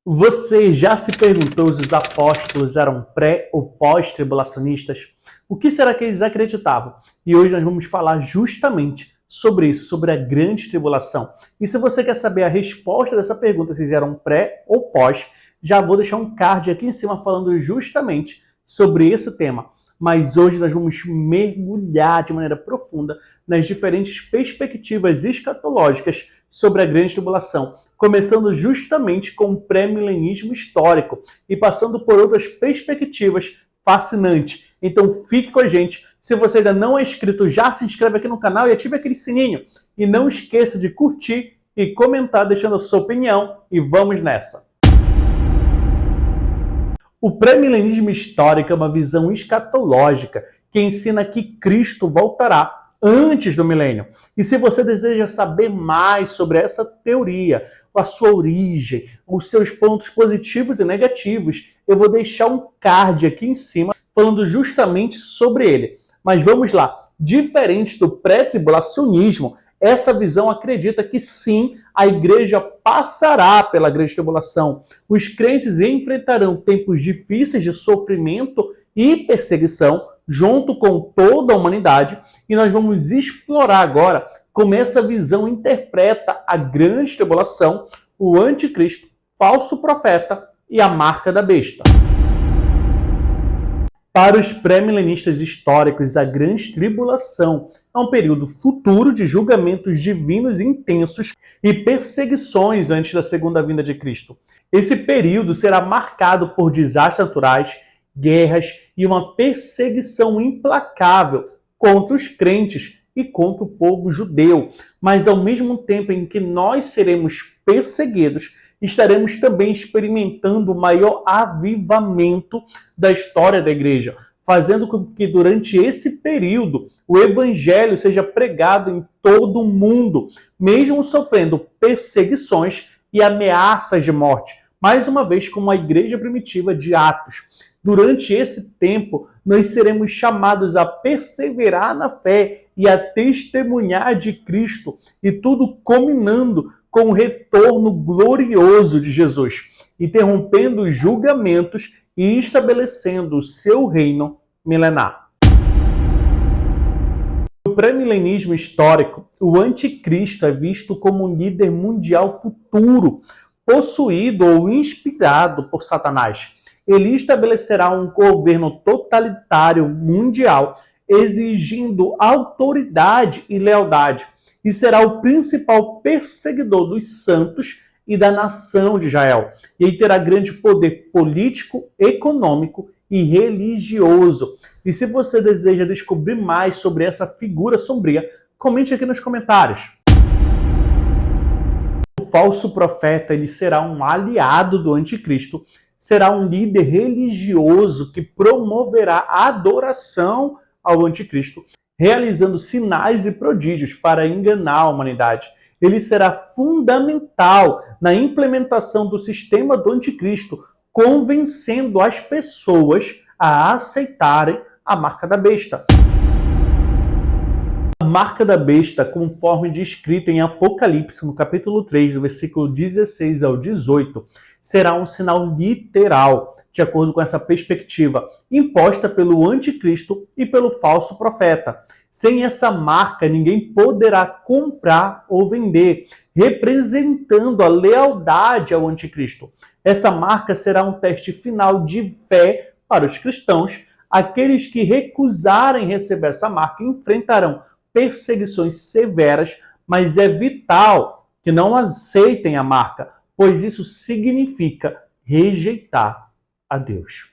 Você já se perguntou se os apóstolos eram pré ou pós-tribulacionistas? O que será que eles acreditavam? E hoje nós vamos falar justamente sobre isso, sobre a grande tribulação. E se você quer saber a resposta dessa pergunta, se eles eram pré ou pós, já vou deixar um card aqui em cima falando justamente sobre esse tema. Mas hoje nós vamos mergulhar de maneira profunda nas diferentes perspectivas escatológicas sobre a grande tribulação, começando justamente com o pré-milenismo histórico e passando por outras perspectivas fascinantes. Então fique com a gente. Se você ainda não é inscrito, já se inscreve aqui no canal e ative aquele sininho. E não esqueça de curtir e comentar deixando a sua opinião. E vamos nessa! O pré-milenismo histórico é uma visão escatológica que ensina que Cristo voltará antes do milênio. E se você deseja saber mais sobre essa teoria, a sua origem, os seus pontos positivos e negativos, eu vou deixar um card aqui em cima falando justamente sobre ele. Mas vamos lá. Diferente do pré-tribulacionismo, essa visão acredita que sim, a igreja passará pela grande tribulação. Os crentes enfrentarão tempos difíceis de sofrimento e perseguição junto com toda a humanidade, e nós vamos explorar agora como essa visão interpreta a grande tribulação, o anticristo, falso profeta e a marca da besta. Para os pré-milenistas históricos, a grande tribulação é um período futuro de julgamentos divinos intensos e perseguições antes da segunda vinda de Cristo. Esse período será marcado por desastres naturais, guerras e uma perseguição implacável contra os crentes e contra o povo judeu. Mas ao mesmo tempo em que nós seremos perseguidos, estaremos também experimentando o maior avivamento da história da igreja, fazendo com que durante esse período o evangelho seja pregado em todo o mundo, mesmo sofrendo perseguições e ameaças de morte, mais uma vez como a igreja primitiva de Atos. Durante esse tempo, nós seremos chamados a perseverar na fé e a testemunhar de Cristo, e tudo culminando com o retorno glorioso de Jesus, interrompendo os julgamentos e estabelecendo o seu reino milenar. No pré-milenismo histórico, o anticristo é visto como um líder mundial futuro, possuído ou inspirado por Satanás. Ele estabelecerá um governo totalitário mundial, exigindo autoridade e lealdade, e será o principal perseguidor dos santos e da nação de Israel. E ele terá grande poder político, econômico e religioso. E se você deseja descobrir mais sobre essa figura sombria, comente aqui nos comentários. O falso profeta ele será um aliado do anticristo, será um líder religioso que promoverá a adoração ao anticristo, realizando sinais e prodígios para enganar a humanidade. Ele será fundamental na implementação do sistema do anticristo, convencendo as pessoas a aceitarem a marca da besta. A marca da besta, conforme descrito em Apocalipse, no capítulo 3, do versículo 16 ao 18, será um sinal literal, de acordo com essa perspectiva, imposta pelo anticristo e pelo falso profeta. Sem essa marca, ninguém poderá comprar ou vender, representando a lealdade ao anticristo. Essa marca será um teste final de fé para os cristãos. Aqueles que recusarem receber essa marca enfrentarão perseguições severas, mas é vital que não aceitem a marca, pois isso significa rejeitar a Deus.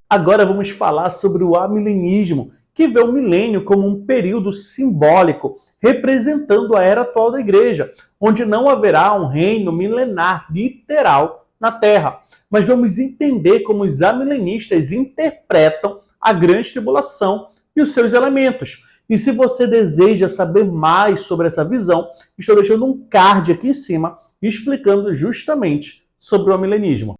Agora vamos falar sobre o amilenismo, que vê o milênio como um período simbólico, representando a era atual da igreja, onde não haverá um reino milenar literal na Terra. Mas vamos entender como os amilenistas interpretam a grande tribulação e os seus elementos. E se você deseja saber mais sobre essa visão, estou deixando um card aqui em cima explicando justamente sobre o amilenismo.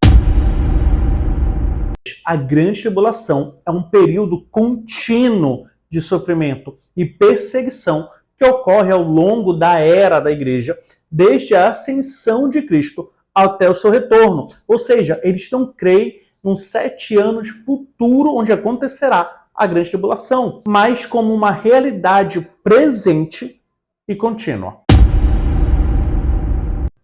A grande tribulação é um período contínuo de sofrimento e perseguição que ocorre ao longo da era da igreja, desde a ascensão de Cristo até o seu retorno. Ou seja, eles não creem num 7 anos futuro onde acontecerá a grande tribulação, mas como uma realidade presente e contínua.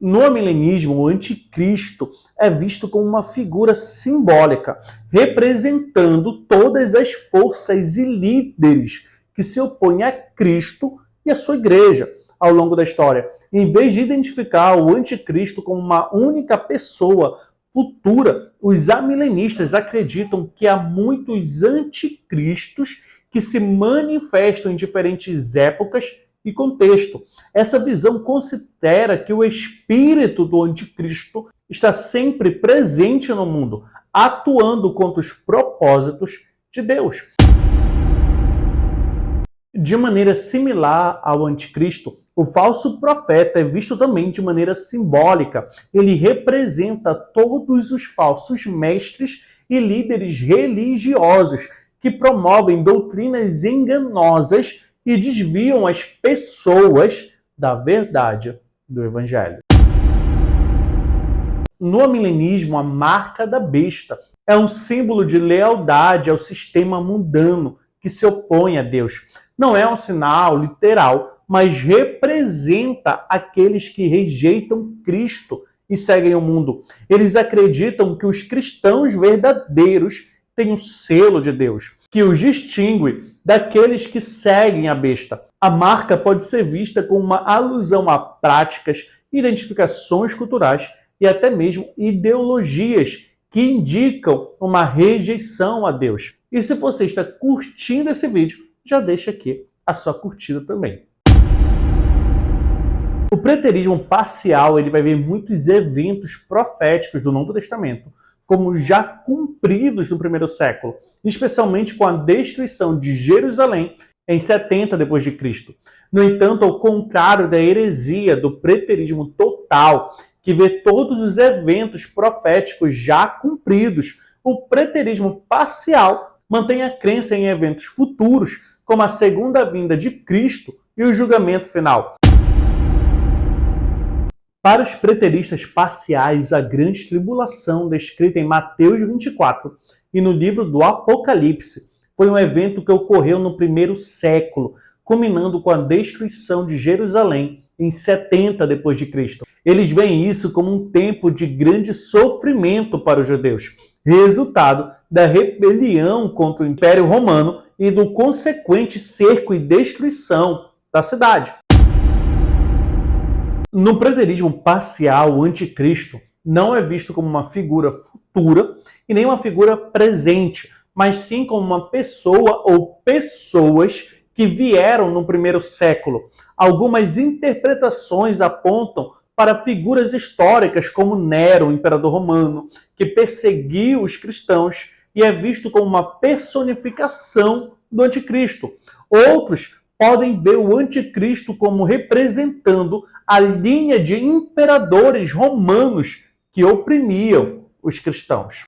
No amilenismo, o anticristo é visto como uma figura simbólica, representando todas as forças e líderes que se opõem a Cristo e a sua igreja ao longo da história. Em vez de identificar o anticristo como uma única pessoa futura, os amilenistas acreditam que há muitos anticristos que se manifestam em diferentes épocas e contexto. Essa visão considera que o espírito do anticristo está sempre presente no mundo, atuando contra os propósitos de Deus. De maneira similar ao anticristo, o falso profeta é visto também de maneira simbólica. Ele representa todos os falsos mestres e líderes religiosos que promovem doutrinas enganosas e desviam as pessoas da verdade do Evangelho. No amilenismo, a marca da besta é um símbolo de lealdade ao sistema mundano que se opõe a Deus. Não é um sinal literal, mas representa aqueles que rejeitam Cristo e seguem o mundo. Eles acreditam que os cristãos verdadeiros têm o selo de Deus, que os distingue daqueles que seguem a besta. A marca pode ser vista como uma alusão a práticas, identificações culturais e até mesmo ideologias que indicam uma rejeição a Deus. E se você está curtindo esse vídeo, já deixa aqui a sua curtida também. O preterismo parcial ele vai ver muitos eventos proféticos do Novo Testamento como já cumpridos no primeiro século, especialmente com a destruição de Jerusalém em 70 d.C. No entanto, ao contrário da heresia do preterismo total, que vê todos os eventos proféticos já cumpridos, o preterismo parcial mantém a crença em eventos futuros, como a segunda vinda de Cristo e o julgamento final. Para os preteristas parciais, a grande tribulação descrita em Mateus 24 e no livro do Apocalipse foi um evento que ocorreu no primeiro século, culminando com a destruição de Jerusalém em 70 d.C. Eles veem isso como um tempo de grande sofrimento para os judeus, resultado da rebelião contra o Império Romano e do consequente cerco e destruição da cidade. No preterismo parcial, o anticristo não é visto como uma figura futura e nem uma figura presente, mas sim como uma pessoa ou pessoas que vieram no primeiro século. Algumas interpretações apontam para figuras históricas como Nero, o imperador romano, que perseguiu os cristãos e é visto como uma personificação do anticristo. Outros podem ver o anticristo como representando a linha de imperadores romanos que oprimiam os cristãos.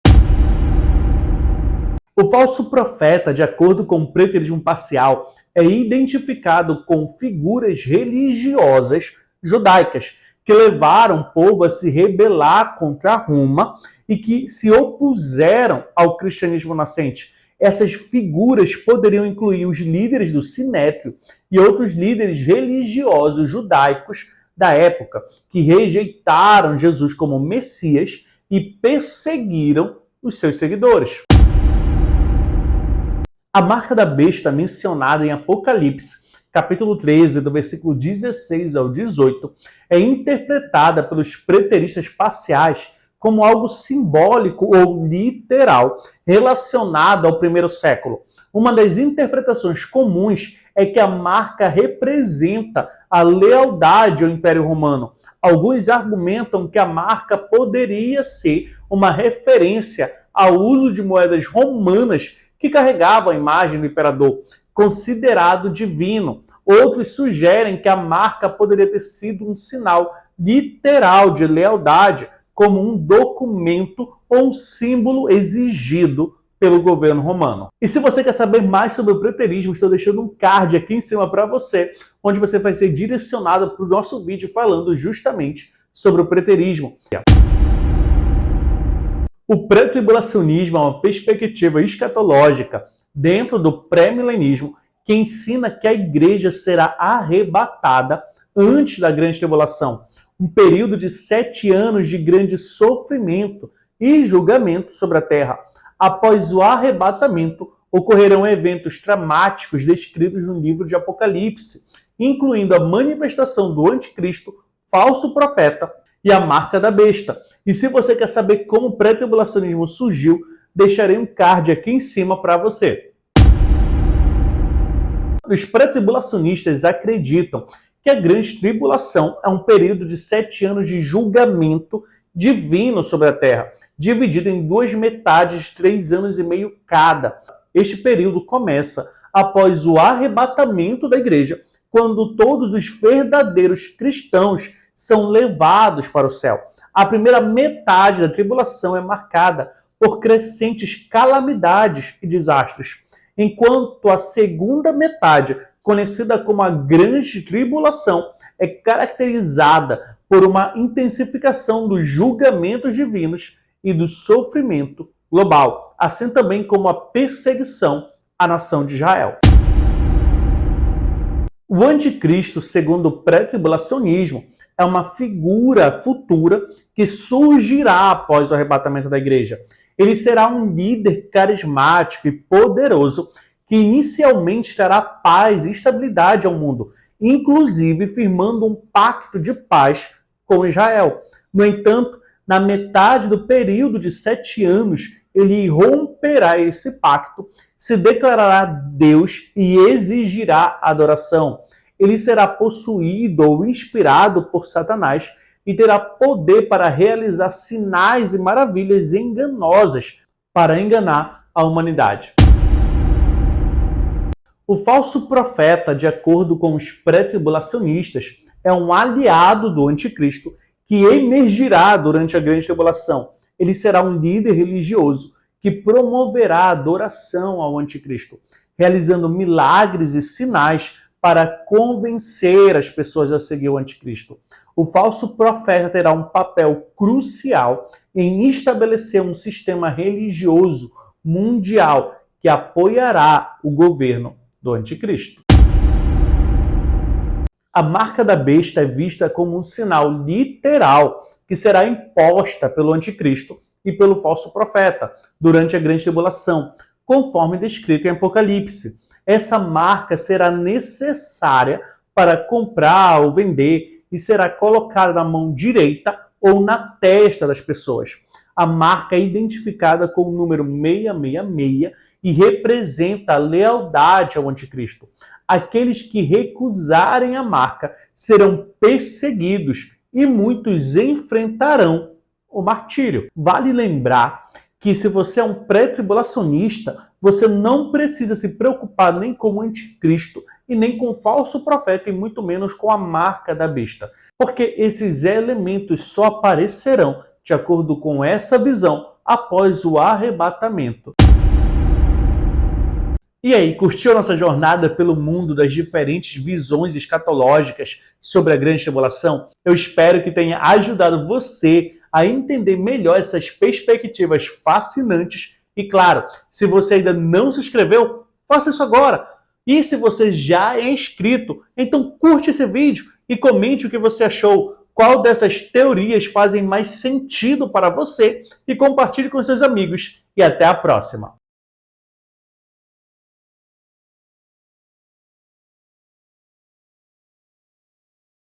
O falso profeta, de acordo com o preterismo parcial, é identificado com figuras religiosas judaicas que levaram o povo a se rebelar contra Roma e que se opuseram ao cristianismo nascente. Essas figuras poderiam incluir os líderes do Sinédrio e outros líderes religiosos judaicos da época, que rejeitaram Jesus como Messias e perseguiram os seus seguidores. A marca da besta mencionada em Apocalipse, capítulo 13, do versículo 16 ao 18, é interpretada pelos preteristas parciais como algo simbólico ou literal relacionado ao primeiro século. Uma das interpretações comuns é que a marca representa a lealdade ao Império Romano. Alguns argumentam que a marca poderia ser uma referência ao uso de moedas romanas que carregavam a imagem do imperador, considerado divino. Outros sugerem que a marca poderia ter sido um sinal literal de lealdade, como um documento ou um símbolo exigido pelo governo romano. E se você quer saber mais sobre o preterismo, estou deixando um card aqui em cima para você, onde você vai ser direcionado para o nosso vídeo falando justamente sobre o preterismo. O pré-tribulacionismo é uma perspectiva escatológica dentro do pré-milenismo que ensina que a igreja será arrebatada antes da grande tribulação, um período de 7 anos de grande sofrimento e julgamento sobre a terra. Após o arrebatamento, ocorrerão eventos dramáticos descritos no livro de Apocalipse, incluindo a manifestação do anticristo, falso profeta e a marca da besta. E se você quer saber como o pré-tribulacionismo surgiu, deixarei um card aqui em cima para você. Os pré-tribulacionistas acreditam que a grande tribulação é um período de 7 anos de julgamento divino sobre a terra, dividido em 2 metades de 3 anos e meio cada. Este período começa após o arrebatamento da igreja, quando todos os verdadeiros cristãos são levados para o céu. A primeira metade da tribulação é marcada por crescentes calamidades e desastres, enquanto a segunda metade, conhecida como a grande tribulação, é caracterizada por uma intensificação dos julgamentos divinos e do sofrimento global, assim também como a perseguição à nação de Israel. O anticristo, segundo o pré-tribulacionismo, é uma figura futura que surgirá após o arrebatamento da igreja. Ele será um líder carismático e poderoso que inicialmente trará paz e estabilidade ao mundo, inclusive firmando um pacto de paz com Israel. No entanto, na metade do período de 7 anos, ele romperá esse pacto, se declarará Deus e exigirá adoração. Ele será possuído ou inspirado por Satanás e terá poder para realizar sinais e maravilhas enganosas para enganar a humanidade. O falso profeta, de acordo com os pré-tribulacionistas, é um aliado do anticristo que emergirá durante a grande tribulação. Ele será um líder religioso que promoverá a adoração ao anticristo, realizando milagres e sinais para convencer as pessoas a seguir o anticristo. O falso profeta terá um papel crucial em estabelecer um sistema religioso mundial que apoiará o governo do anticristo. A marca da besta é vista como um sinal literal que será imposta pelo anticristo e pelo falso profeta durante a grande tribulação, conforme descrito em Apocalipse. Essa marca será necessária para comprar ou vender e será colocada na mão direita ou na testa das pessoas. A marca é identificada com o número 666 e representa a lealdade ao anticristo. Aqueles que recusarem a marca serão perseguidos e muitos enfrentarão o martírio. Vale lembrar que se você é um pré-tribulacionista, você não precisa se preocupar nem com o anticristo e nem com o falso profeta e muito menos com a marca da besta, porque esses elementos só aparecerão de acordo com essa visão após o arrebatamento. E aí, curtiu a nossa jornada pelo mundo das diferentes visões escatológicas sobre a grande tribulação? Eu espero que tenha ajudado você a entender melhor essas perspectivas fascinantes. E claro, se você ainda não se inscreveu, faça isso agora. E se você já é inscrito, então curte esse vídeo e comente o que você achou. Qual dessas teorias fazem mais sentido para você? E compartilhe com seus amigos. E até a próxima!